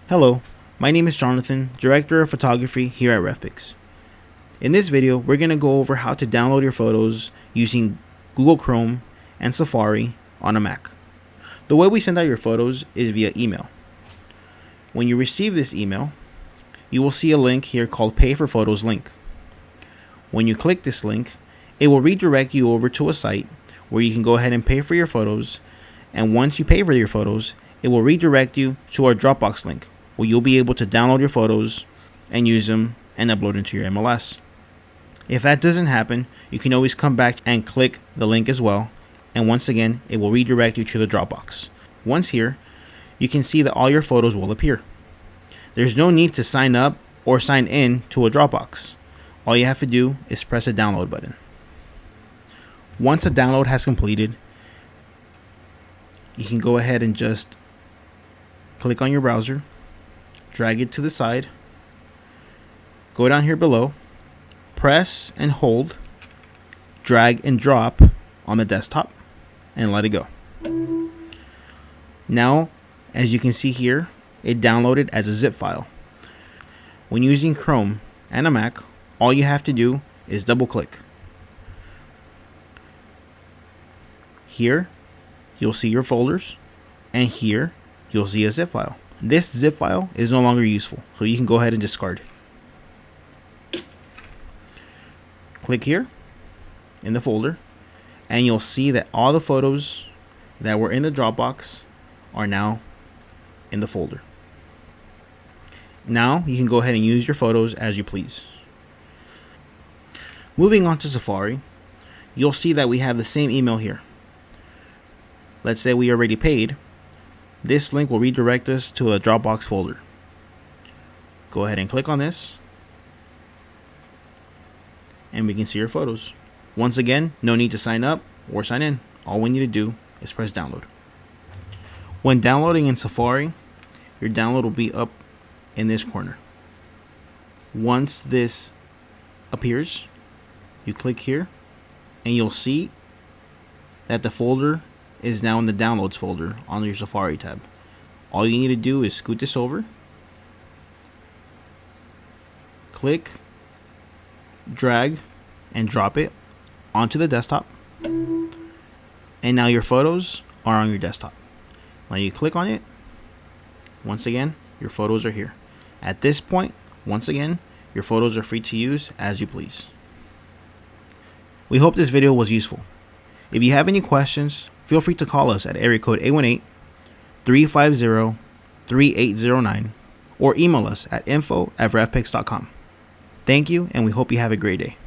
Hello, my name is Jonathan, Director of Photography here at Revepix. In this video, we're going to go over how to download your photos using Google Chrome and Safari on a Mac. The way we send out your photos is via email. When you receive this email, you will see a link here called Pay for Photos link. When you click this link, it will redirect you over to a site where you can go ahead and pay for your photos, and once you pay for your photos, it will redirect you to our Dropbox link, where you'll be able to download your photos and use them and upload into your MLS. If that doesn't happen, you can always come back and click the link as well, and once again, it will redirect you to the Dropbox. Once here, you can see that all your photos will appear. There's no need to sign up or sign in to a Dropbox. All you have to do is press a download button. Once a download has completed, you can go ahead and just click on your browser, drag it to the side, go down here below, press and hold, drag and drop on the desktop, and let it go. Now, as you can see here, it downloaded as a zip file. When using Chrome and a Mac, all you have to do is double click. Here, you'll see your folders, and here, you'll see a zip file. This zip file is no longer useful, so you can go ahead and discard. Click here in the folder, and you'll see that all the photos that were in the Dropbox are now in the folder. Now you can go ahead and use your photos as you please. Moving on to Safari, you'll see that we have the same email here. Let's say we already paid. This link will redirect us to a Dropbox folder. Go ahead and click on this, and we can see your photos. Once again, no need to sign up or sign in. All we need to do is press download. When downloading in Safari, your download will be up in this corner. Once this appears, you click here, and you'll see that the folder is now in the downloads folder on your Safari tab. All you need to do is scoot this over, click, drag, and drop it onto the desktop, and now your photos are on your desktop. Now you click on it, once again, your photos are here. At this point, once again, your photos are free to use as you please. We hope this video was useful. If you have any questions, feel free to call us at area code 818-350-3809 or email us at info@revepix.com. Thank you, and we hope you have a great day.